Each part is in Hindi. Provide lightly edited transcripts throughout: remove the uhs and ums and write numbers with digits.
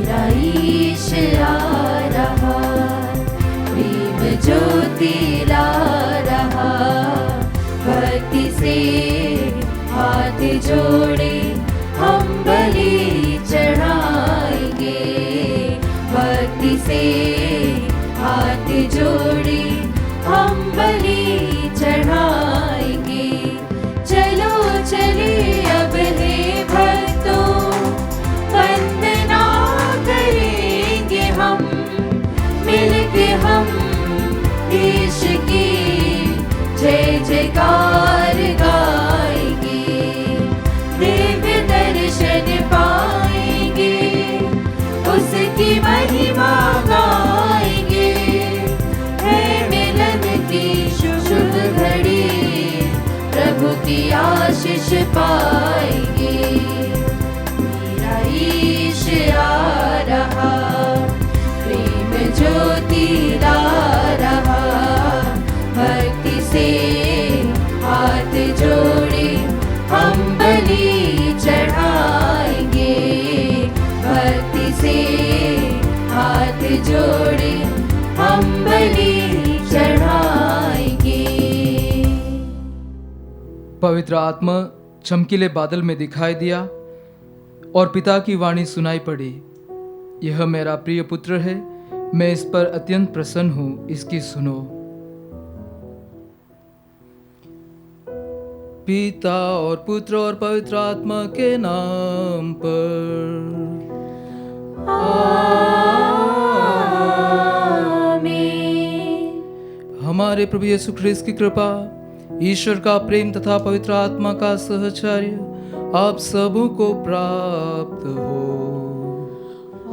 मेरा ईश आ रहा, प्रेम ज्योति ला रहा। भक्ति से हाथ जोड़े हम बलि चढ़ाएंगे, भक्ति से हाथ जोड़े हम बलि चढ़ाएंगे। चलो चले अब हे भक्तों, वंदना करेंगे हम, मिलके हम ईश की जय जयकार गाएंगे। दिव्य दर्शन पाएंगे, उसकी महिमा गाएंगे। है मिलन की शुभ घड़ी, प्रभु की आशीष पाएंगे। मेरा ईश आ रहा, प्रेम ज्योति ला रहा। भक्ति से हाथ जोड़े हम बलि चढ़ाएंगे, भक्ति से हाथ जोड़े हम बलि चढ़ाएंगे। पवित्र आत्मा चमकीले बादल में दिखाई दिया और पिता की वाणी सुनाई पड़ी, यह मेरा प्रिय पुत्र है, मैं इस पर अत्यंत प्रसन्न हूं, इसकी सुनो। पिता और पुत्र और पवित्र आत्मा के नाम पर आमीन। हमारे प्रभु यीशु ख्रिस्त की कृपा, ईश्वर का प्रेम तथा पवित्र आत्मा का सहचर्य आप सबों को प्राप्त हो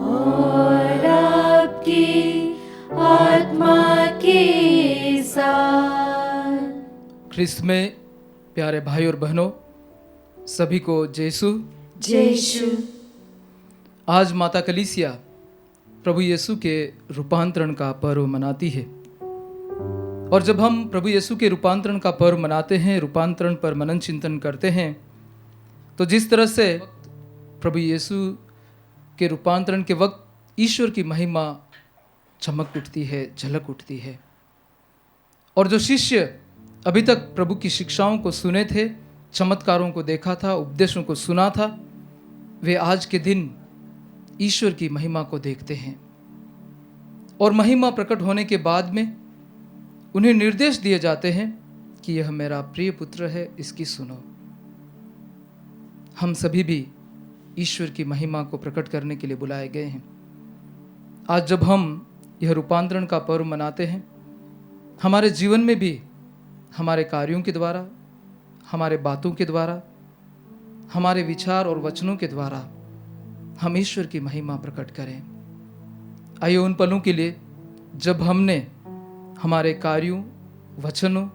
और आपकी आत्मा के साथ। ख्रिस्त में प्यारे भाई और बहनों, सभी को जयसु। जयशु। आज माता कलीसिया प्रभु यीशु के रूपांतरण का पर्व मनाती है, और जब हम प्रभु यीशु के रूपांतरण का पर्व मनाते हैं, रूपांतरण पर मनन चिंतन करते हैं, तो जिस तरह से प्रभु यीशु के रूपांतरण के वक्त ईश्वर की महिमा चमक उठती है, झलक उठती है। और जो शिष्य अभी तक प्रभु की शिक्षाओं को सुने थे, चमत्कारों को देखा था, उपदेशों को सुना था, वे आज के दिन ईश्वर की महिमा को देखते हैं। और महिमा प्रकट होने के बाद में उन्हें निर्देश दिए जाते हैं कि यह मेरा प्रिय पुत्र है, इसकी सुनो। हम सभी भी ईश्वर की महिमा को प्रकट करने के लिए बुलाए गए हैं। आज जब हम यह रूपांतरण का पर्व मनाते हैं, हमारे जीवन में भी हमारे कार्यों के द्वारा, हमारे बातों के द्वारा, हमारे विचार और वचनों के द्वारा हम ईश्वर की महिमा प्रकट करें। आइए उन पलों के लिए जब हमने हमारे कार्यों, वचनों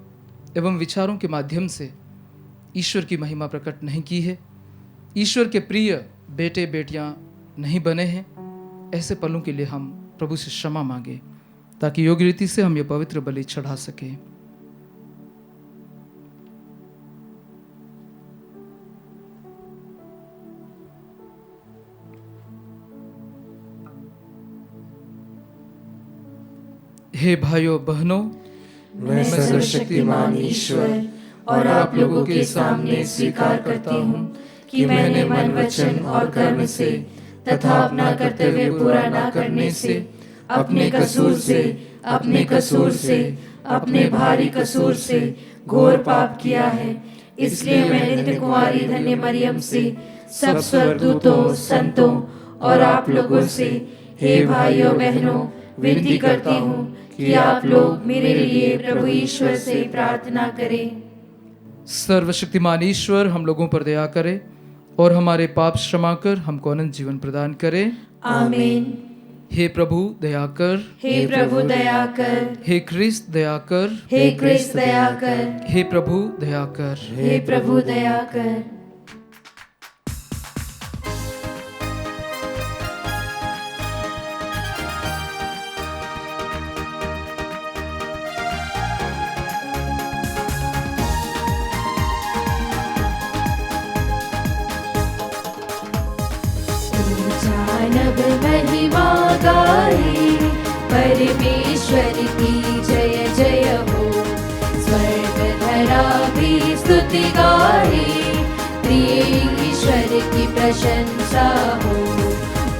एवं विचारों के माध्यम से ईश्वर की महिमा प्रकट नहीं की है, ईश्वर के प्रिय बेटे बेटियां नहीं बने हैं, ऐसे पलों के लिए हम प्रभु से क्षमा मांगे, ताकि योग्य रीति से हम ये पवित्र बलि चढ़ा सकें। हे भाइयों बहनों, मैं सर्वशक्तिमान ईश्वर और आप लोगों के सामने स्वीकार करती हूँ कि मैंने मन, वचन और कर्म से तथा अपना कर्तव्य पूरा न करने से, अपने कसूर से, अपने भारी कसूर से घोर पाप किया है। इसलिए मैं नित्य कुंवारी धन्य मरियम से, सब स्वर्गदूतों, संतों और आप लोगों से, हे भाइयों बहनों, विनती करती हूँ कि आप लोग मेरे लिए प्रभु ईश्वर से प्रार्थना करें। सर्वशक्तिमान ईश्वर हम लोगों पर दया करे और हमारे पाप क्षमा कर हमको अनंत जीवन प्रदान करे। आमीन। हे प्रभु दया कर, हे प्रभु दया कर, हे ख्रिस्त दया कर, हे ख्रिस्त दया कर, हे प्रभु दया कर। हे प्रभु दया कर। जानब गाए, परमेश्वर की जय जय हो। स्वर्ग धरा भी स्तुति गाए, प्रिय ईश्वर की प्रशंसा हो।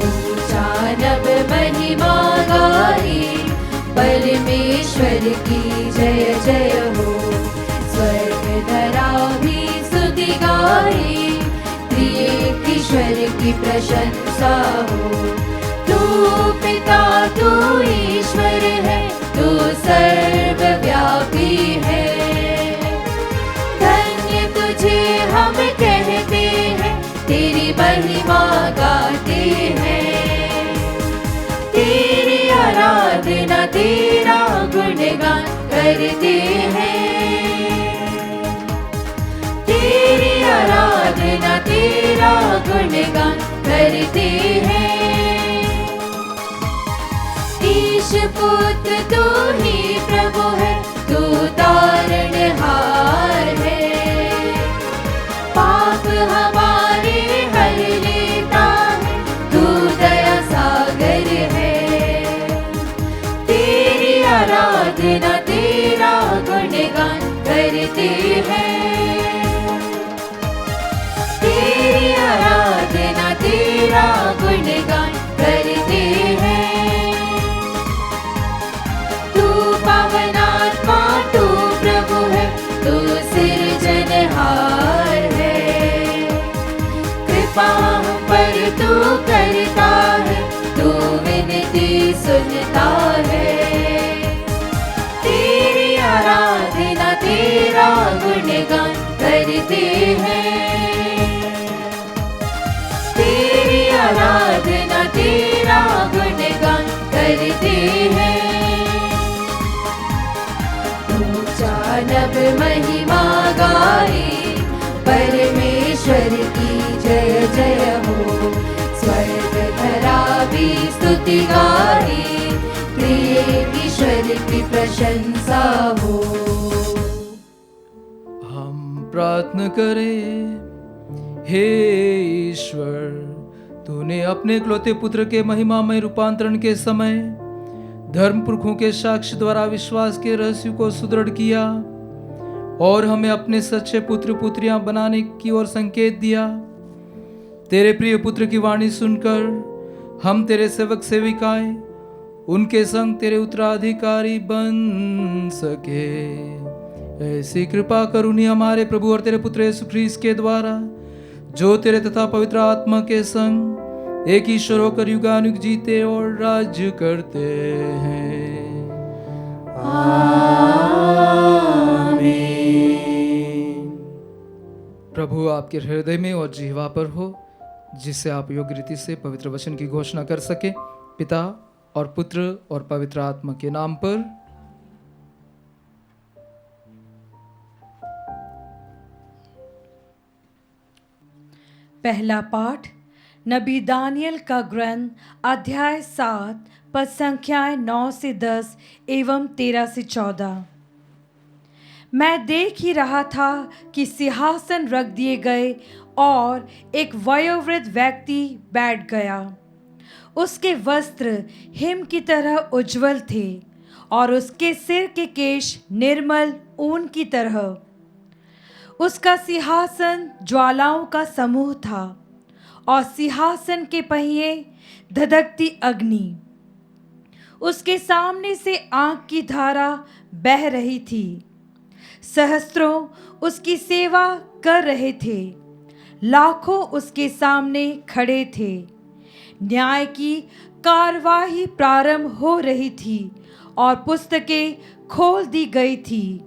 ऊंचा नभ महिमा गाए, परमेश्वर की जय जय हो। स्वर्ग धरा भी स्तुति गाए, प्रिय ईश्वर की प्रशंसा हो। तू पिता तू ईश्वर है, तू सर्वव्यापी है। धन्य तुझे हम कहते हैं, तेरी महिमा गाते हैं। तेरी आराधना तेरा गुणगान करते हैं। तेरी आराधना तेरा गुणगान करते हैं। ईश पुत्र तू ही प्रभु है, तू तारणहार है। पाप हमारे हर लेता है, तू दया सागर है। तेरी आराधना तेरा गुणगान करते हैं। तेरी आराधना तेरा गुणगान करते हैं। पावनात्मा तू प्रभु है, तू सिरजनहार है। कृपा हम पर तू करता है, तू विनती सुनता है। तेरी आराधना तेरा गुणगान करते हैं। तेरी आराधना तेरा गुणगान करते हैं। नभ महिमा गाए, परमेश्वर की जय जय हो। स्वर्ग धरा भी स्तुति गाए, प्रिय ईश्वर की प्रशंसा हो। हम प्रार्थना करें। हे ईश्वर, तूने अपने इकलौते पुत्र के महिमामय रूपांतरण के समय धर्म पुरखों के साक्ष्य द्वारा विश्वास के रहस्य को सुदृढ़ किया और हमें अपने सच्चे पुत्र पुत्रियां बनाने की ओर संकेत दिया। तेरे प्रिय पुत्र की वाणी सुनकर हम तेरे सेवक सेविकाएं उनके संग तेरे उत्तराधिकारी बन सके। ऐसी कृपा कर उन्हीं हमारे प्रभु और तेरे पुत्र यीशु ख्रीस्त के द्वारा, जो तेरे तथा पवित्र आत्मा के संग एक ईश्वर होकर युगानुग जीते और राज्य करते हैं। आमीन। प्रभु आपके हृदय में और जिह्वा पर हो, जिससे आप योग्य रीति से पवित्र वचन की घोषणा कर सके। पिता और पुत्र और पवित्र आत्मा के नाम पर। पहला पाठ नबी दानियल का ग्रंथ अध्याय 7 पद संख्याएं 9 से 10 एवं 13 से 14। मैं देख ही रहा था कि सिंहासन रख दिए गए और एक वयोवृद्ध व्यक्ति बैठ गया। उसके वस्त्र हिम की तरह उज्जवल थे और उसके सिर के केश निर्मल ऊन की तरह। उसका सिंहासन ज्वालाओं का समूह था और सिंहासन के पहिए धधकती अग्नि। उसके सामने से आग की धारा बह रही थी। सहस्त्रों उसकी सेवा कर रहे थे, लाखों उसके सामने खड़े थे। न्याय की कार्यवाही प्रारंभ हो रही थी और पुस्तकें खोल दी गई थी।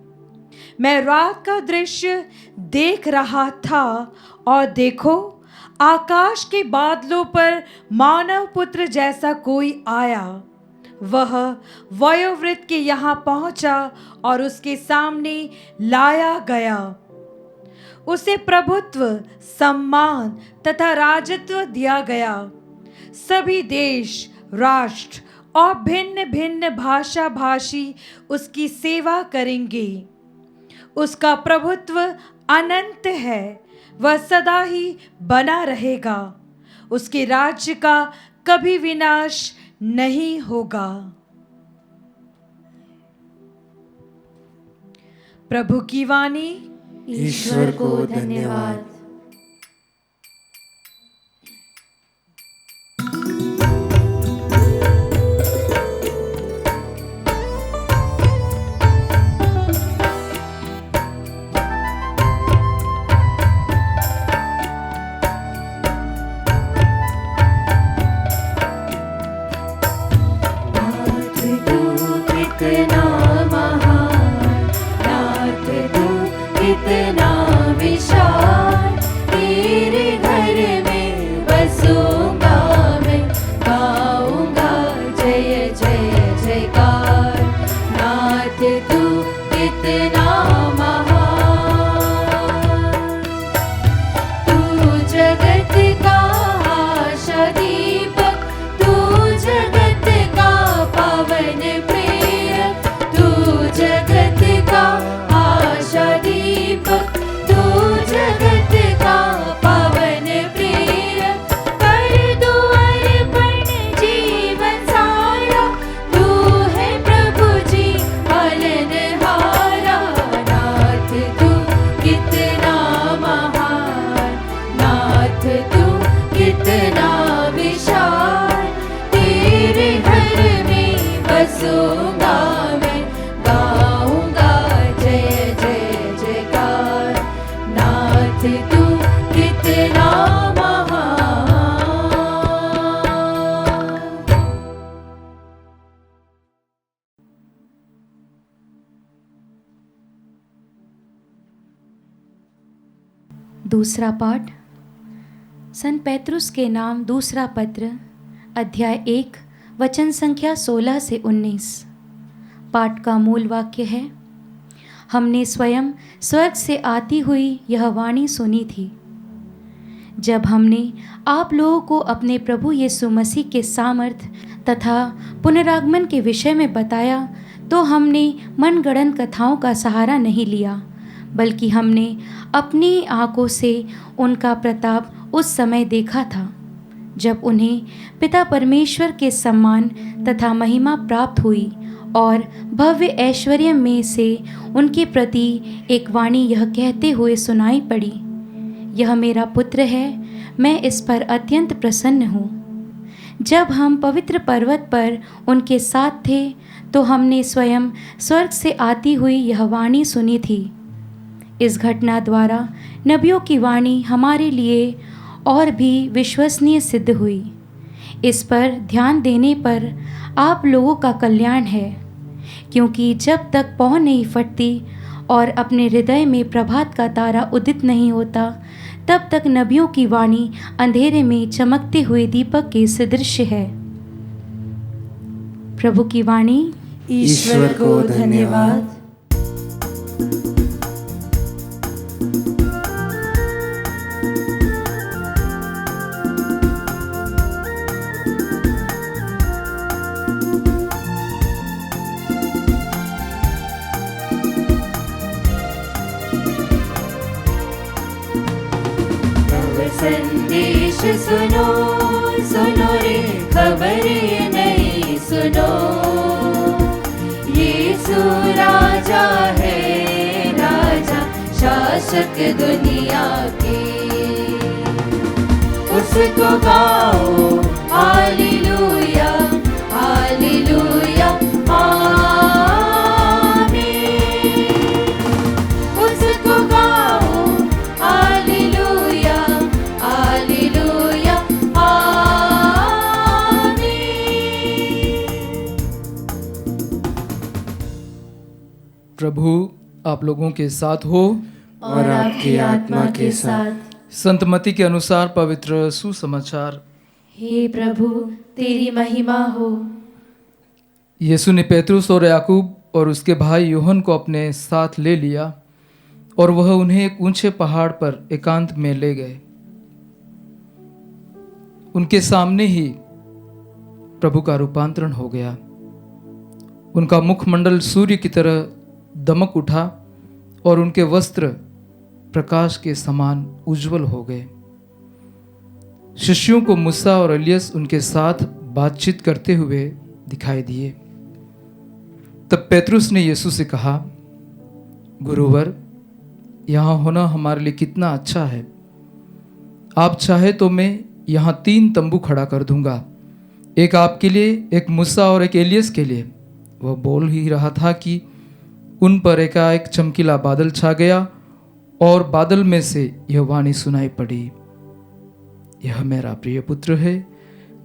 मैं रात का दृश्य देख रहा था और देखो, आकाश के बादलों पर मानव पुत्र जैसा कोई आया। वह वयोवृद्ध के यहाँ पहुंचा और उसके सामने लाया गया। उसे प्रभुत्व, सम्मान तथा राजत्व दिया गया। सभी देश, राष्ट्र और भिन्न भिन्न भाषा भाषी उसकी सेवा करेंगे। उसका प्रभुत्व अनंत है, वह सदा ही बना रहेगा। उसके राज्य का कभी विनाश नहीं होगा। प्रभु की वाणी। ईश्वर को धन्यवाद। कितना विशाल, तेरे घर में बसूंगा मैं, गाऊंगा जय जय जयकार। नाथ तू कितना महान, तू जगत का आशा दीपक, तू जगत का पावन प्रेरक, तू जगत का आशा दीपक, तू जगत का पावन प्रेरक। कर दो अर्पण जीवन सारा, तू है प्रभु जी पालनहारा। नाथ तू कितना महान, नाथ तू कितना विशाल, तेरे घर में बसूंगा मैं, गाऊंगा जय जय जयकार। नाथ तू कितना महान। दूसरा पाठ संत पैतरुस के नाम दूसरा पत्र, अध्याय 1, वचन संख्या 16 से 19। पाठ का मूल वाक्य है, हमने स्वयं स्वर्ग से आती हुई यह वाणी सुनी थी। जब हमने आप लोगों को अपने प्रभु यीशु मसीह के सामर्थ तथा पुनरागमन के विषय में बताया, तो हमने मनगढ़ंत कथाओं का सहारा नहीं लिया, बल्कि हमने अपनी आँखों से उनका प्रताप उस समय देखा था, जब उन्हें पिता परमेश्वर के सम्मान तथा महिमा प्राप्त हुई, और भव्य ऐश्वर्य में से उनके प्रति एक वाणी यह कहते हुए सुनाई पड़ी, यह मेरा पुत्र है, मैं इस पर अत्यंत प्रसन्न हूँ। जब हम पवित्र पर्वत पर उनके साथ थे, तो हमने स्वयं स्वर्ग से आती हुई यह वाणी सुनी थी। इस घटना द्वारा नबियों की वाणी हमारे लिए और भी विश्वसनीय सिद्ध हुई। इस पर ध्यान देने पर आप लोगों का कल्याण है, क्योंकि जब तक पौ नहीं फटती और अपने हृदय में प्रभात का तारा उदित नहीं होता, तब तक नबियों की वाणी अंधेरे में चमकते हुए दीपक के सदृश है। प्रभु की वाणी। ईश्वर को धन्यवाद। संदेश सुनो, सुनो रे खबर ये नई सुनो, यीशु राजा है, राजा शासक दुनिया के। उसको गाओ हालेलुया, हालेलुया आमीन। उसको गाओ हालेलुया, हालेलुया आमीन। प्रभु आप लोगों के साथ हो और आपकी आत्मा के साथ। संत मत्ती के अनुसार पवित्र सुसमाचार। हे प्रभु तेरी महिमा हो। यीशु ने पेतरुस और याकूब और उसके भाई यूहन्ना को अपने साथ ले लिया, और वह उन्हें एक ऊंचे पहाड़ पर एकांत में ले गए। उनके सामने ही प्रभु का रूपांतरण हो गया। उनका मुखमंडल सूर्य की तरह दमक उठा, और उनके वस्त्र प्रकाश के समान उज्जवल हो गए। शिष्यों को मूसा और एलियस उनके साथ बातचीत करते हुए दिखाई दिए। तब पेतरुस ने यीशु से कहा, गुरुवर, यहाँ होना हमारे लिए कितना अच्छा है। आप चाहे तो मैं यहाँ 3 तंबू खड़ा कर दूंगा, एक आपके लिए, एक मूसा और एक एलियस के लिए। वह बोल ही रहा था कि उन पर एकाएक चमकीला बादल छा गया और बादल में से यह वाणी सुनाई पड़ी, यह मेरा प्रिय पुत्र है,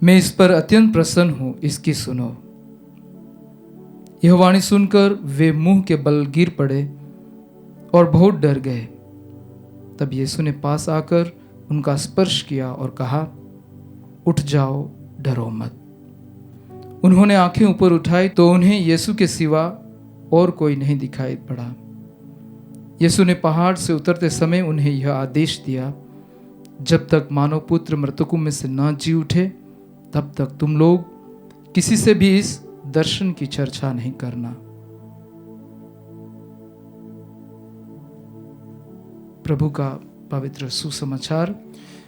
मैं इस पर अत्यंत प्रसन्न हूं, इसकी सुनो। यह वाणी सुनकर वे मुंह के बल गिर पड़े और बहुत डर गए। तब यीशु ने पास आकर उनका स्पर्श किया और कहा, उठ जाओ, डरो मत। उन्होंने आंखें ऊपर उठाई तो उन्हें यीशु के सिवा और कोई नहीं दिखाई पड़ा। यीशु ने पहाड़ से उतरते समय उन्हें यह आदेश दिया, जब तक मानव पुत्र मृतकों में से न जी उठे तब तक तुम लोग किसी से भी इस दर्शन की चर्चा नहीं करना। प्रभु का पवित्र सुसमाचार।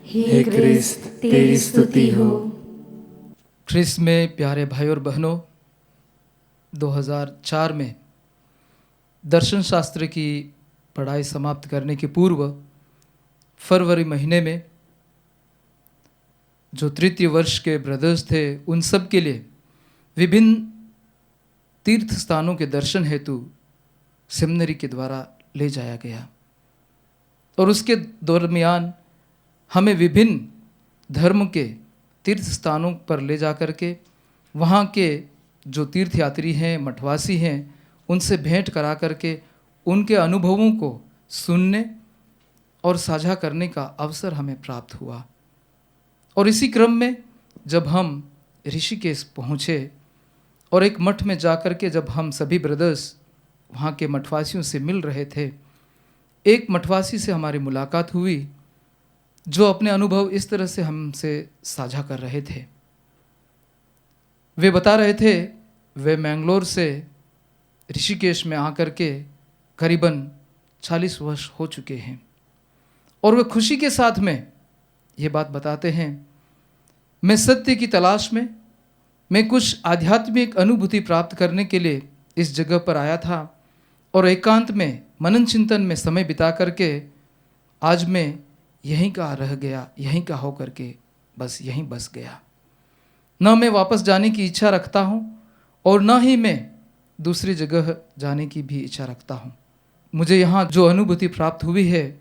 हे क्रिस्त, तेरी स्तुति हो। ख्रिस्त में प्यारे भाई और बहनों, 2004 में दर्शन शास्त्र की पढ़ाई समाप्त करने के पूर्व फरवरी महीने में जो तृतीय वर्ष के ब्रदर्स थे, उन सब के लिए विभिन्न तीर्थ स्थानों के दर्शन हेतु सेमिनरी के द्वारा ले जाया गया। और उसके दरमियान हमें विभिन्न धर्म के तीर्थ स्थानों पर ले जा कर के वहाँ के जो तीर्थ यात्री हैं, मठवासी हैं, उनसे भेंट करा करके उनके अनुभवों को सुनने और साझा करने का अवसर हमें प्राप्त हुआ। और इसी क्रम में जब हम ऋषिकेश पहुँचे और एक मठ में जा कर के जब हम सभी ब्रदर्स वहाँ के मठवासियों से मिल रहे थे, एक मठवासी से हमारी मुलाकात हुई जो अपने अनुभव इस तरह से हमसे साझा कर रहे थे। वे बता रहे थे वे मैंगलोर से ऋषिकेश में आकर के करीबन 40 वर्ष हो चुके हैं और वे खुशी के साथ में ये बात बताते हैं, मैं सत्य की तलाश में, मैं कुछ आध्यात्मिक अनुभूति प्राप्त करने के लिए इस जगह पर आया था और एकांत में मनन चिंतन में समय बिता करके आज मैं यहीं का रह गया, यहीं का हो करके बस यहीं बस गया। न मैं वापस जाने की इच्छा रखता हूँ और न ही मैं दूसरी जगह जाने की भी इच्छा रखता हूँ। मुझे यहाँ जो अनुभूति प्राप्त हुई है,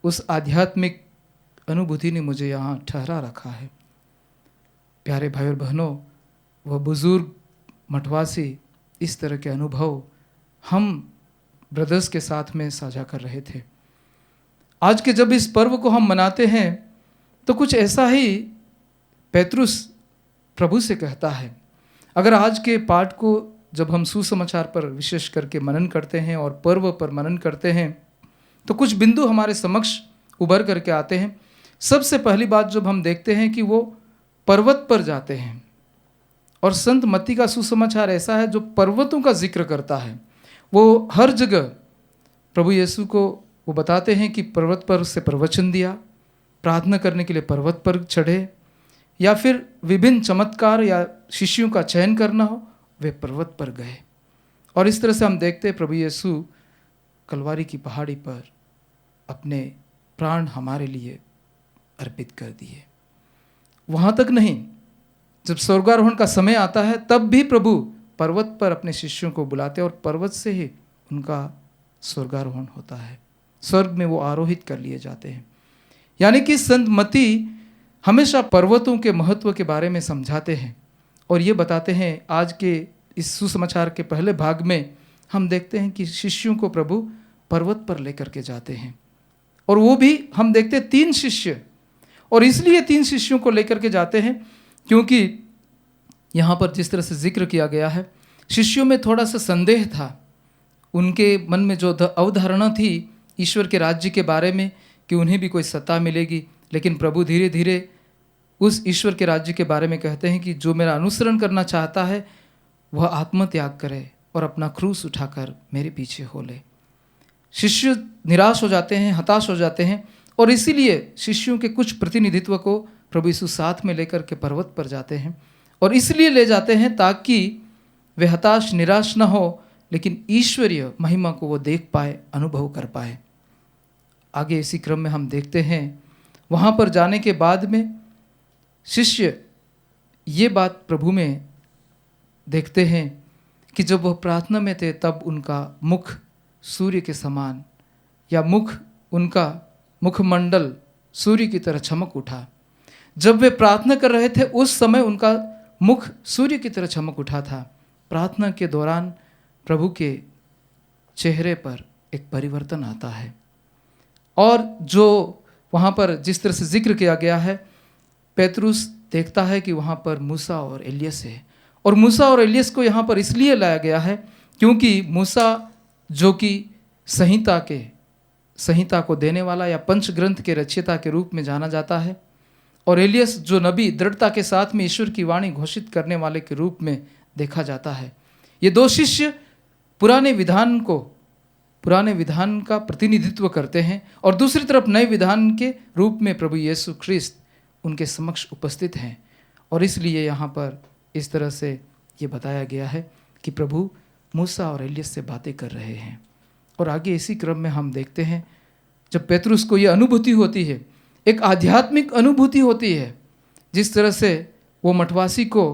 उस आध्यात्मिक अनुभूति ने मुझे यहाँ ठहरा रखा है। प्यारे भाई और बहनों, वह बुजुर्ग मठवासी इस तरह के अनुभव हम ब्रदर्स के साथ में साझा कर रहे थे। आज के जब इस पर्व को हम मनाते हैं तो कुछ ऐसा ही पेतरुस प्रभु से कहता है। अगर आज के पाठ को जब हम सुसमाचार पर विशेष करके मनन करते हैं और पर्व पर मनन करते हैं तो कुछ बिंदु हमारे समक्ष उभर करके आते हैं। सबसे पहली बात जब हम देखते हैं कि वो पर्वत पर जाते हैं और संत मत्ती का सुसमाचार ऐसा है जो पर्वतों का जिक्र करता है। वो हर जगह प्रभु यीशु को वो बताते हैं कि पर्वत पर से प्रवचन दिया, प्रार्थना करने के लिए पर्वत पर चढ़े, या फिर विभिन्न चमत्कार या शिष्यों का चयन करना हो, वे पर्वत पर गए। और इस तरह से हम देखते हैं प्रभु यीशु कलवारी की पहाड़ी पर अपने प्राण हमारे लिए अर्पित कर दिए। वहाँ तक नहीं, जब स्वर्गारोहण का समय आता है तब भी प्रभु पर्वत पर अपने शिष्यों को बुलाते हैं और पर्वत से ही उनका स्वर्गारोहण होता है, स्वर्ग में वो आरोहित कर लिए जाते हैं। यानी कि संत मत्ती हमेशा पर्वतों के महत्व के बारे में समझाते हैं और ये बताते हैं। आज के इस सुसमाचार के पहले भाग में हम देखते हैं कि शिष्यों को प्रभु पर्वत पर लेकर के जाते हैं और वो भी हम देखते हैं 3 शिष्य। और इसलिए 3 शिष्यों को लेकर के जाते हैं क्योंकि यहाँ पर जिस तरह से जिक्र किया गया है, शिष्यों में थोड़ा सा संदेह था। उनके मन में जो अवधारणा थी ईश्वर के राज्य के बारे में कि उन्हें भी कोई सत्ता मिलेगी, लेकिन प्रभु धीरे धीरे उस ईश्वर के राज्य के बारे में कहते हैं कि जो मेरा अनुसरण करना चाहता है वह आत्मत्याग करे और अपना क्रूस उठाकर मेरे पीछे हो ले। शिष्य निराश हो जाते हैं, हताश हो जाते हैं और इसीलिए शिष्यों के कुछ प्रतिनिधित्व को प्रभु यीशु साथ में लेकर के पर्वत पर जाते हैं और इसलिए ले जाते हैं ताकि वे हताश निराश न हो, लेकिन ईश्वरीय महिमा को वो देख पाए, अनुभव कर पाए। आगे इसी क्रम में हम देखते हैं, वहाँ पर जाने के बाद में शिष्य ये बात प्रभु में देखते हैं कि जब वह प्रार्थना में थे तब उनका मुख सूर्य के समान, या उनका मुखमंडल सूर्य की तरह चमक उठा। जब वे प्रार्थना कर रहे थे उस समय उनका मुख सूर्य की तरह चमक उठा था। प्रार्थना के दौरान प्रभु के चेहरे पर एक परिवर्तन आता है। और जो वहाँ पर जिस तरह से जिक्र किया गया है, पेतरुस देखता है कि वहाँ पर मूसा और एलियस है, और मूसा और एलियस को यहाँ पर इसलिए लाया गया है क्योंकि मूसा जो कि संहिता को देने वाला या पंच ग्रंथ के रचयिता के रूप में जाना जाता है, और एलियस जो नबी दृढ़ता के साथ में ईश्वर की वाणी घोषित करने वाले के रूप में देखा जाता है। ये दो शिष्य पुराने विधान का प्रतिनिधित्व करते हैं, और दूसरी तरफ नए विधान के रूप में प्रभु यीशु ख्रिस्त उनके समक्ष उपस्थित हैं। और इसलिए यहाँ पर इस तरह से ये बताया गया है कि प्रभु मूसा और एलियस से बातें कर रहे हैं। और आगे इसी क्रम में हम देखते हैं, जब पेतरुस को ये अनुभूति होती है, एक आध्यात्मिक अनुभूति होती है, जिस तरह से वो मठवासी को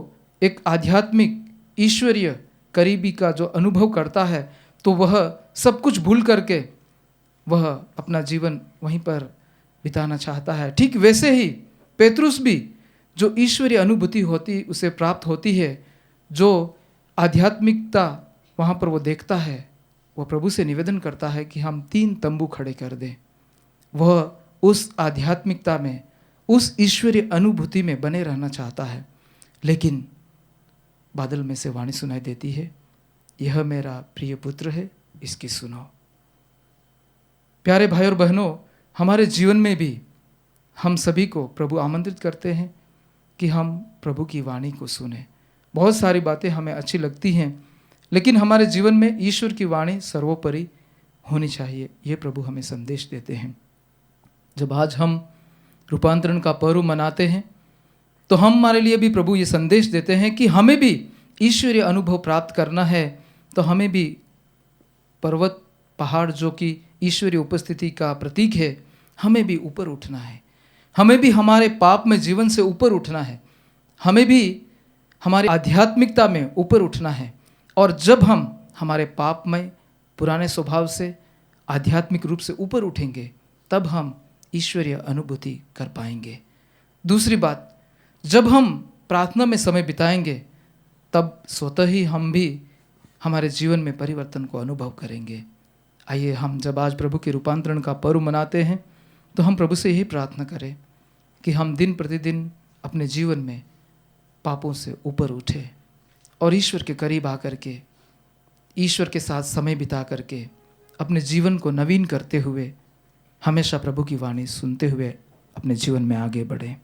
एक आध्यात्मिक ईश्वरीय करीबी का जो अनुभव करता है, तो वह सब कुछ भूल करके वह अपना जीवन वहीं पर बिताना चाहता है। ठीक वैसे ही पेतरुस भी जो ईश्वरीय अनुभूति होती उसे प्राप्त होती है, जो आध्यात्मिकता वहाँ पर वो देखता है, वह प्रभु से निवेदन करता है कि हम 3 तंबू खड़े कर दें। वह उस आध्यात्मिकता में, उस ईश्वरीय अनुभूति में बने रहना चाहता है, लेकिन बादल में से वाणी सुनाई देती है, यह मेरा प्रिय पुत्र है, इसकी सुनो। प्यारे भाई और बहनों, हमारे जीवन में भी हम सभी को प्रभु आमंत्रित करते हैं कि हम प्रभु की वाणी को सुने। बहुत सारी बातें हमें अच्छी लगती हैं, लेकिन हमारे जीवन में ईश्वर की वाणी सर्वोपरि होनी चाहिए, ये प्रभु हमें संदेश देते हैं। जब आज हम रूपांतरण का पर्व मनाते हैं, तो हमारे लिए भी प्रभु ये संदेश देते हैं कि हमें भी ईश्वरीय अनुभव प्राप्त करना है, तो हमें भी पर्वत पहाड़ जो कि ईश्वरीय उपस्थिति का प्रतीक है, हमें भी ऊपर उठना है। हमें भी हमारे पाप में जीवन से ऊपर उठना है, हमें भी हमारी आध्यात्मिकता में ऊपर उठना है। और जब हम हमारे पाप में पुराने स्वभाव से आध्यात्मिक रूप से ऊपर उठेंगे, तब हम ईश्वरीय अनुभूति कर पाएंगे। दूसरी बात, जब हम प्रार्थना में समय बिताएंगे, तब स्वतः ही हम भी हमारे जीवन में परिवर्तन को अनुभव करेंगे। आइए हम जब आज प्रभु के रूपांतरण का पर्व मनाते हैं, तो हम प्रभु से यही प्रार्थना करें कि हम दिन प्रतिदिन अपने जीवन में पापों से ऊपर उठे और ईश्वर के करीब आकर के, ईश्वर के साथ समय बिता करके अपने जीवन को नवीन करते हुए, हमेशा प्रभु की वाणी सुनते हुए अपने जीवन में आगे बढ़ें।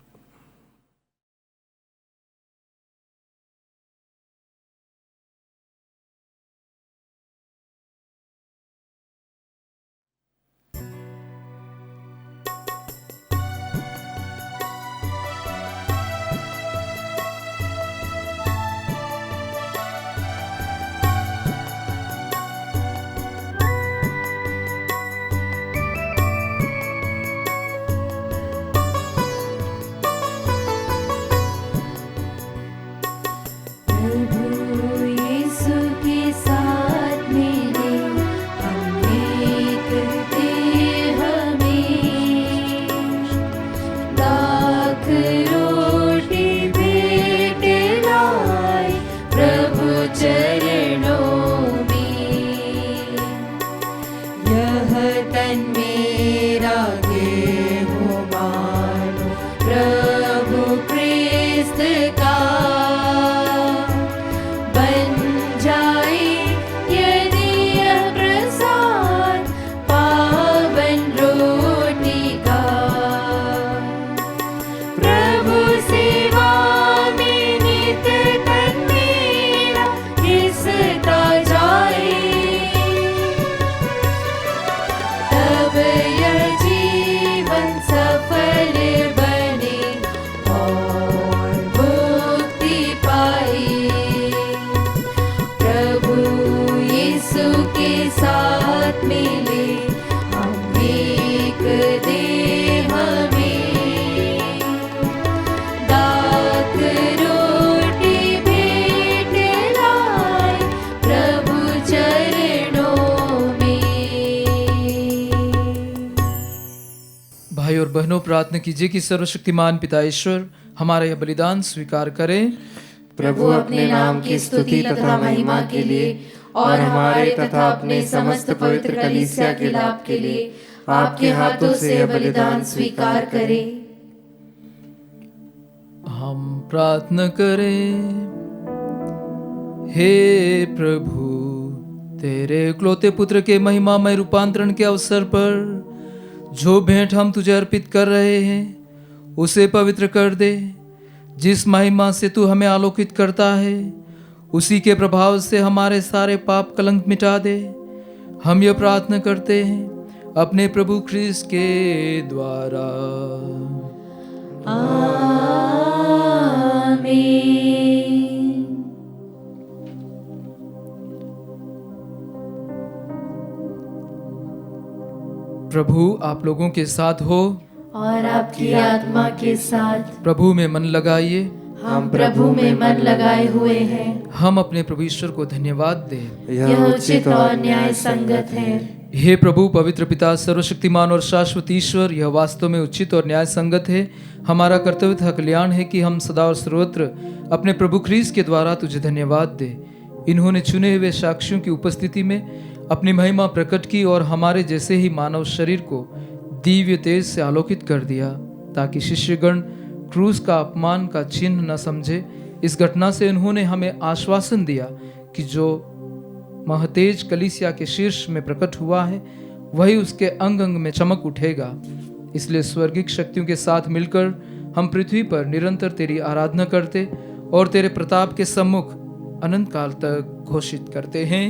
बहनों, प्रार्थना कीजिए कि सर्वशक्तिमान पिता ईश्वर हमारा यह बलिदान स्वीकार करें। प्रभु अपने नाम की स्तुति तथा महिमा के लिए और हमारे तथा अपने समस्त पवित्र कलीसिया के लाभ के लिए आपके हाथों से यह बलिदान स्वीकार करें। हम प्रार्थना करें। हे प्रभु, तेरे इकलौते पुत्र के महिमामय रूपांतरण के अवसर पर जो भेंट हम तुझे अर्पित कर रहे हैं उसे पवित्र कर दे। जिस महिमा से तू हमें आलोकित करता है उसी के प्रभाव से हमारे सारे पाप कलंक मिटा दे। हम यह प्रार्थना करते हैं अपने प्रभु ख्रीस्त के द्वारा। आमीन। प्रभु आप लोगों के साथ हो और आपकी आत्मा के साथ। प्रभु में मन लगाइए। हम प्रभु में मन लगाए हुए हैं। हम अपने प्रभु ईश्वर को धन्यवाद दें। यह उचित और न्याय संगत है। हे प्रभु, पवित्र पिता, सर्वशक्तिमान और शाश्वत ईश्वर, यह वास्तव में उचित और न्याय संगत है। हमारा कर्तव्य तथा कल्याण है कि हम सदा और सर्वत्र अपने प्रभु ख्रीस्त के द्वारा तुझे धन्यवाद दें। इन्होंने चुने हुए साक्षियों की उपस्थिति में अपनी महिमा प्रकट की और हमारे जैसे ही मानव शरीर को दिव्य तेज से आलोकित कर दिया, ताकि शिष्यगण क्रूस का अपमान का चिन्ह न समझे। इस घटना से उन्होंने हमें आश्वासन दिया कि जो महतेज कलीसिया के शीर्ष में प्रकट हुआ है वही उसके अंग अंग में चमक उठेगा। इसलिए स्वर्गिक शक्तियों के साथ मिलकर हम पृथ्वी पर निरंतर तेरी आराधना करते और तेरे प्रताप के सम्मुख अनंत काल तक घोषित करते हैं।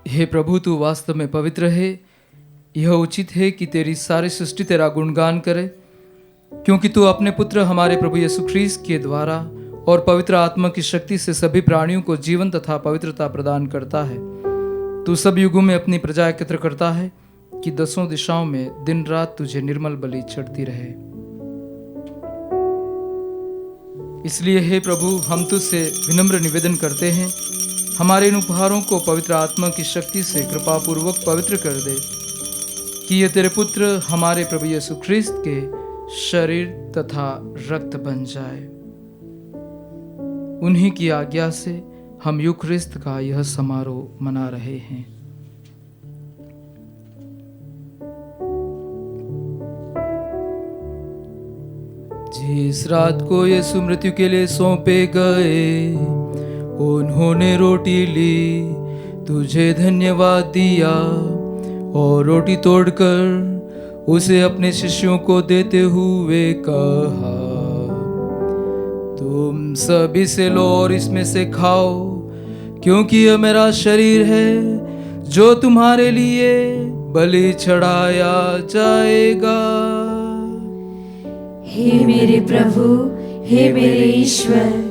हे प्रभु, तू वास्तव में पवित्र है। यह उचित है कि तेरी सारी सृष्टि तेरा गुणगान करे, क्योंकि तू अपने पुत्र हमारे प्रभु यीशु ख्रीस्त के द्वारा और पवित्र आत्मा की शक्ति से सभी प्राणियों को जीवन तथा पवित्रता प्रदान करता है। तू सब युगों में अपनी प्रजा एकत्र करता है कि दसों दिशाओं में दिन रात तुझे निर्मल बलि चढ़ती रहे। इसलिए हे प्रभु, हम तुझसे विनम्र निवेदन करते हैं, हमारे इन उपहारों को पवित्र आत्मा की शक्ति से कृपा पूर्वक पवित्र कर दे, कि ये तेरे पुत्र हमारे प्रभु यीशु ख्रीस्त के शरीर तथा रक्त बन जाए। उन्हीं की आज्ञा से हम यूखरिस्त का यह समारोह मना रहे हैं। जिस रात को यीशु मृत्यु के लिए सौंपे गए, उन्होंने रोटी ली, तुझे धन्यवाद दिया और रोटी तोड़कर उसे अपने शिष्यों को देते हुए कहा, तुम सब इसे लो और इसमें से खाओ, क्योंकि यह मेरा शरीर है जो तुम्हारे लिए बलि चढ़ाया जाएगा। हे मेरे प्रभु, हे मेरे ईश्वर,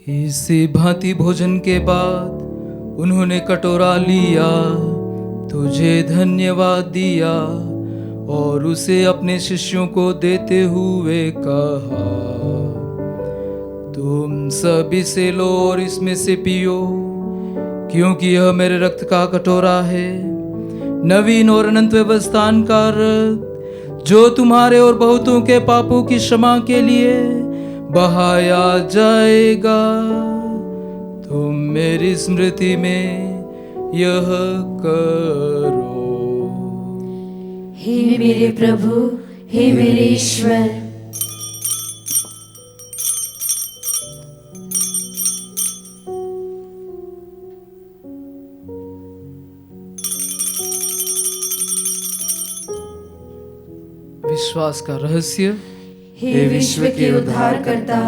इसी भांति भोजन के बाद उन्होंने कटोरा लिया, तुझे धन्यवाद दिया और उसे अपने शिष्यों को देते हुए कहा, तुम सब इसे लो और इसमें से पियो, क्योंकि यह मेरे रक्त का कटोरा है, नवीन और अनंत व्यवस्थान का रक्त, जो तुम्हारे और बहुतों के पापों की क्षमा के लिए बहाया जाएगा। तुम मेरी स्मृति में यह करो। हे मेरे प्रभु, हे मेरे ईश्वर, विश्वास का रहस्य। हे विश्व के उद्धारकर्ता,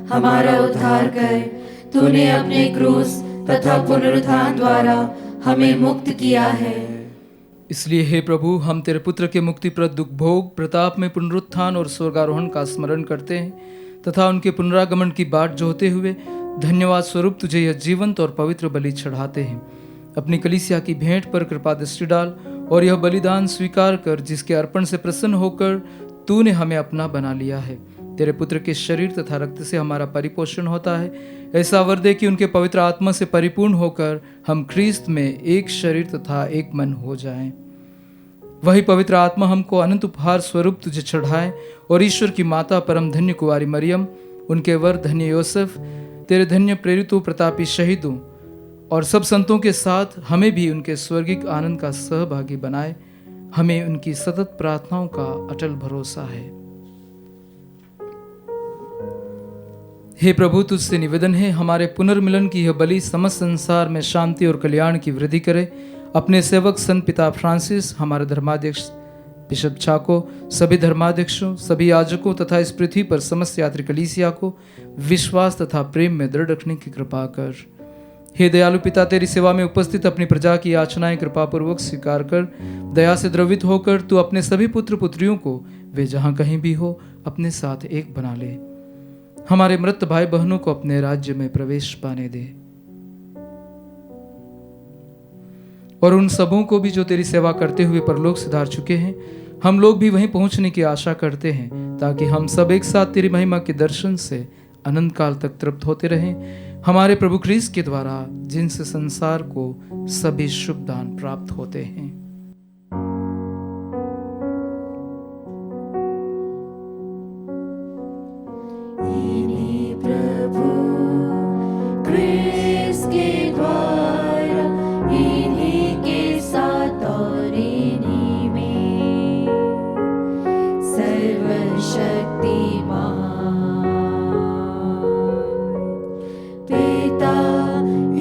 हमारा उद्धार कर, तूने अपने क्रूस तथा पुनरुत्थान द्वारा हमें मुक्त किया है। इसलिए हे प्रभु, हम तेरे पुत्र के मुक्तिप्रद दुख भोग, प्रताप में पुनरुत्थान और स्वर्गारोहण का स्मरण करते हैं तथा उनके पुनरागमन की बाट जोहते हुए धन्यवाद स्वरूप तुझे यह जीवंत और पवित्र बलि चढ़ाते हैं। अपनी कलीसिया की भेंट पर कृपा दृष्टि डाल और यह बलिदान स्वीकार कर, जिसके अर्पण से प्रसन्न होकर तूने हमें अपना बना लिया है। तेरे पुत्र के शरीर तथा रक्त से हमारा परिपोषण होता है। ऐसा वर दे कि उनके पवित्र आत्मा से परिपूर्ण होकर हम ख्रीस्त में एक शरीर तथा एक मन हो जाएं। वही पवित्र आत्मा हमको अनंत उपहार स्वरूप तुझे चढ़ाए और ईश्वर की माता परम धन्य कुंवारी मरियम, उनके वर धन्य योसेफ, तेरे धन्य प्रेरितों प्रतापी शहीदों और सब संतों के साथ हमें भी उनके स्वर्गिक आनंद का सहभागी बनाए। हमें उनकी सतत प्रार्थनाओं का अटल भरोसा है। हे प्रभु, तुझसे निवेदन है, हमारे पुनर्मिलन की यह बलि समस्त संसार में शांति और कल्याण की वृद्धि करे। अपने सेवक संत पिता फ्रांसिस, हमारे धर्माध्यक्ष बिशप चाको, सभी धर्माध्यक्षों, सभी याजकों तथा इस पृथ्वी पर समस्त यात्री कलीसिया को विश्वास तथा प्रेम में दृढ़ रखने की कृपा कर। हे दयालु पिता, तेरी सेवा में उपस्थित अपनी प्रजा की याचनाएं कृपा पूर्वक स्वीकार कर, दया से द्रवित होकर तू अपने सभी पुत्र पुत्रियों को वे जहां कहीं भी हो अपने साथ एक बना ले। हमारे मृत भाई बहनों को अपने राज्य में प्रवेश पाने दे और उन सबों को भी जो तेरी सेवा करते हुए परलोक सिधार चुके हैं, हम लोग भी वहीं पहुंचने की आशा करते हैं, ताकि हम सब एक साथ तेरी महिमा के दर्शन से अनंत काल तक तृप्त होते रहें। हमारे प्रभु ख्रीस्त के द्वारा, जिनसे संसार को सभी शुभ दान प्राप्त होते हैं। प्रभु ख्रीस्त के द्वारा, इन्हीं के साथ और इन्हीं में सर्वशक्तिमान पिता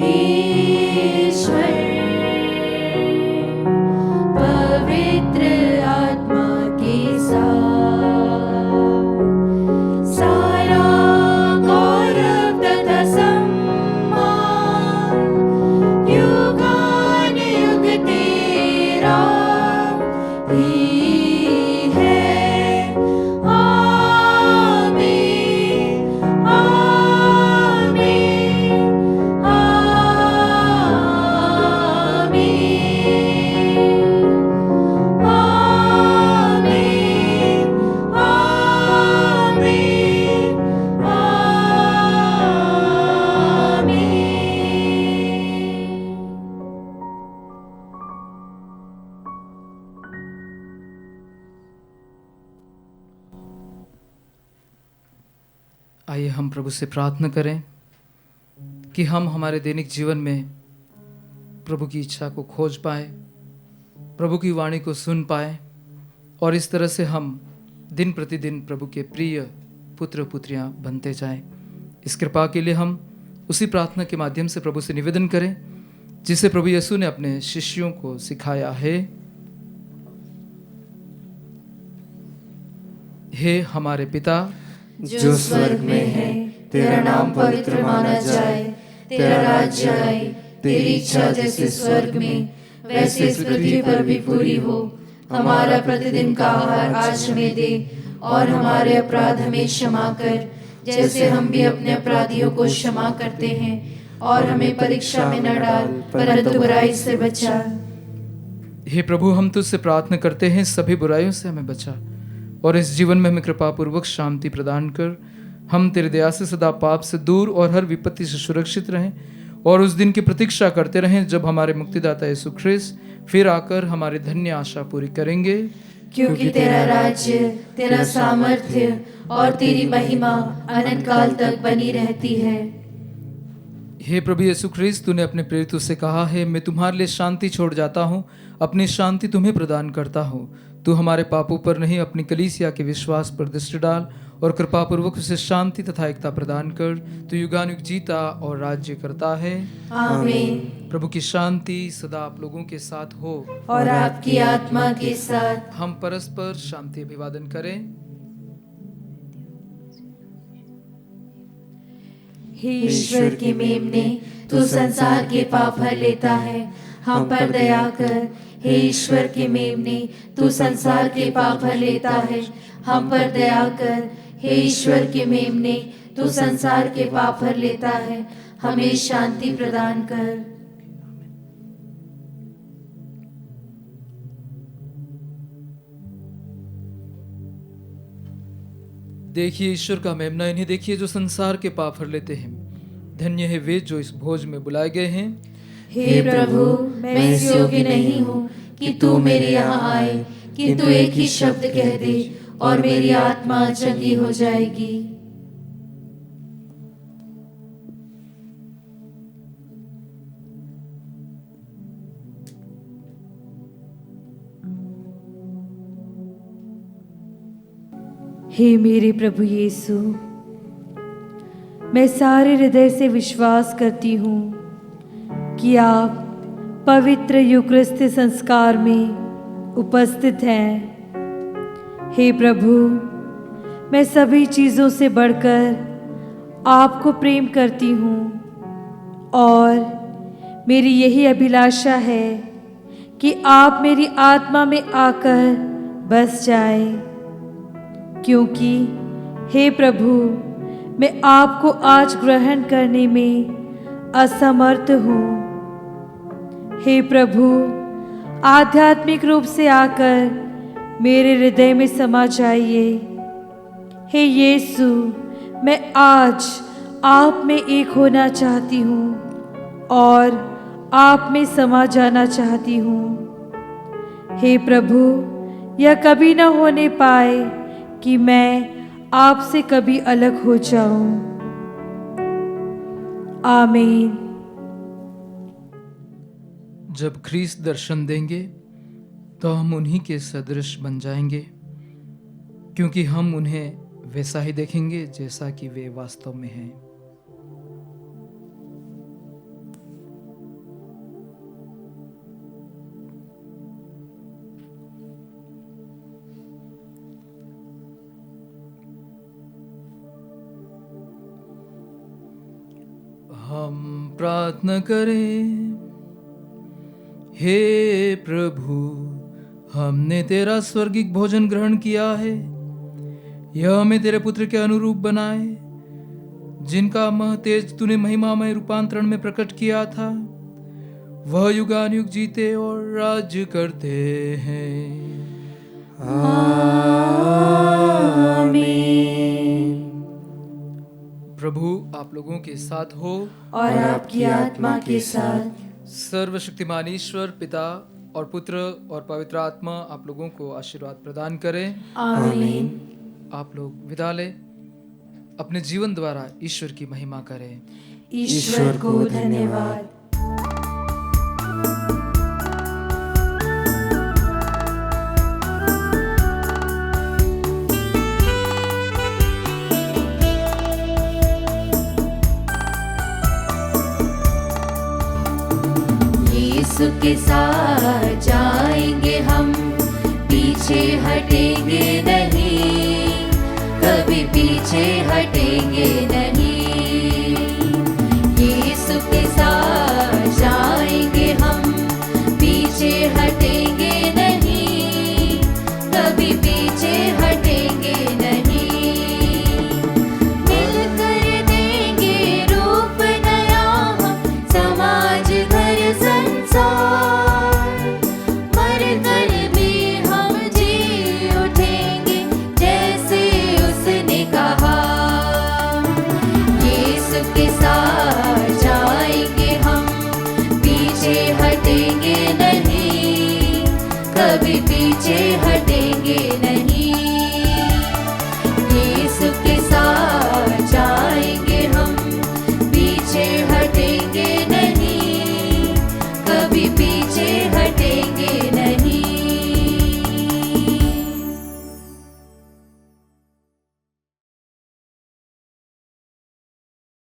ईश्वर, पवित्र आत्मा के साथ सारा गौरव तथा सम्मान युगानुयुग तेरा ही है। आमीन, आमीन, आमीन, आमीन, आमीन, आमीन। आइए हम प्रभु से प्रार्थना करें कि हम हमारे दैनिक जीवन में प्रभु की इच्छा को खोज पाए, प्रभु की वाणी को सुन पाए और इस तरह से हम दिन प्रतिदिन प्रभु के प्रिय पुत्र पुत्रियां बनते जाएं। इस कृपा के लिए हम उसी प्रार्थना के माध्यम से प्रभु से निवेदन करें जिसे प्रभु यीशु ने अपने शिष्यों को सिखाया है। हे हमारे पिता जो स्वर्ग में है, तेरा नाम पवित्र माना जाए, तेरा राज्य आए, तेरी इच्छा जैसे स्वर्ग में वैसे इस पृथ्वी पर भी पूरी हो। हमारा प्रतिदिन का आहार आज हमें दे और हमारे अपराध हमें क्षमा कर जैसे हम भी अपने अपराधियों को क्षमा करते हैं, और हमें परीक्षा में न डाल परंतु बुराई से बचा। हे प्रभु, हम तुझसे प्रार्थना करते हैं सभी बुराइयों से हमें बचा और इस जीवन में हमें कृपा पूर्वक शांति प्रदान कर। हम तेरे दया से सदा पाप से दूर और हर विपत्ति से सुरक्षित रहें और उस दिन की प्रतीक्षा करते रहें जब हमारे मुक्तिदाता यीशु ख्रिस्त फिर आकर हमारी धन्य आशा पूरी करेंगे। क्योंकि तेरा राज्य, तेरा सामर्थ्य और तेरी महिमा अनंत काल तक बनी रहती है। हे प्रभु यीशु ख्रिस्त, तूने अपने प्रेरितों से कहा है, मैं तुम्हारे लिए शांति छोड़ जाता हूँ, अपनी शांति तुम्हें प्रदान करता हूँ। तू हमारे पापों पर नहीं अपनी कलीसिया के विश्वास पर दृष्टि डाल और कृपा पूर्वक उसे शांति तथा एकता प्रदान कर। तू युगानुयुग जीता और राज्य करता है। आमीन। प्रभु की शांति सदा आप लोगों के साथ हो और आपकी आत्मा के साथ। हम परस्पर शांति अभिवादन करें। हे ईश्वर के मेमने, तू संसार के पाप हर लेता है, हम पर दया कर। हे ईश्वर के मेमने, तू संसार के पाप हर लेता है, हम पर दया कर। हे ईश्वर के मेमने, तू संसार के पाप हर लेता है, हमें शांति प्रदान कर। देखिए ईश्वर का मेमना, इन्हें देखिए जो संसार के पाप हर लेते हैं। धन्य है वे जो इस भोज में बुलाए गए हैं। हे प्रभु, मैं इस योग्य नहीं हूँ कि तू मेरे यहाँ आए, किंतु एक ही शब्द कह दे और मेरी आत्मा चंगी हो जाएगी। हे मेरे प्रभु यीशु, मैं सारे हृदय से विश्वास करती हूँ कि आप पवित्र यूकरिस्ती संस्कार में उपस्थित हैं। हे प्रभु, मैं सभी चीज़ों से बढ़कर आपको प्रेम करती हूँ और मेरी यही अभिलाषा है कि आप मेरी आत्मा में आकर बस जाएं, क्योंकि हे प्रभु, मैं आपको आज ग्रहण करने में असमर्थ हूँ। हे प्रभु, आध्यात्मिक रूप से आकर मेरे हृदय में समा जाइए। हे यीशु, मैं आज आप में एक होना चाहती हूँ और आप में समा जाना चाहती हूँ। हे प्रभु, यह कभी न होने पाए कि मैं आपसे कभी अलग हो जाऊं। आमीन। जब ख्रीस्त दर्शन देंगे तो हम उन्हीं के सदृश बन जाएंगे, क्योंकि हम उन्हें वैसा ही देखेंगे जैसा कि वे वास्तव में हैं। हम प्रार्थना करें। हे प्रभु, हमने तेरा स्वर्गिक भोजन ग्रहण किया है, यह हमें तेरे पुत्र के अनुरूप बनाए, जिनका मह तेज तूने महिमामय रूपांतरण में प्रकट किया था। वह युगानुयुग जीते और राज्य करते हैं। आमीन। प्रभु आप लोगों के साथ हो और आपकी आत्मा के साथ। सर्वशक्तिमान ईश्वर पिता और पुत्र और पवित्र आत्मा आप लोगों को आशीर्वाद प्रदान करें। आमीन। आप लोग विदा लें। अपने जीवन द्वारा ईश्वर की महिमा करें। ईश्वर को धन्यवाद। यीशु के साथ जाएंगे हम, पीछे हटेंगे नहीं, कभी पीछे हटेंगे नहीं।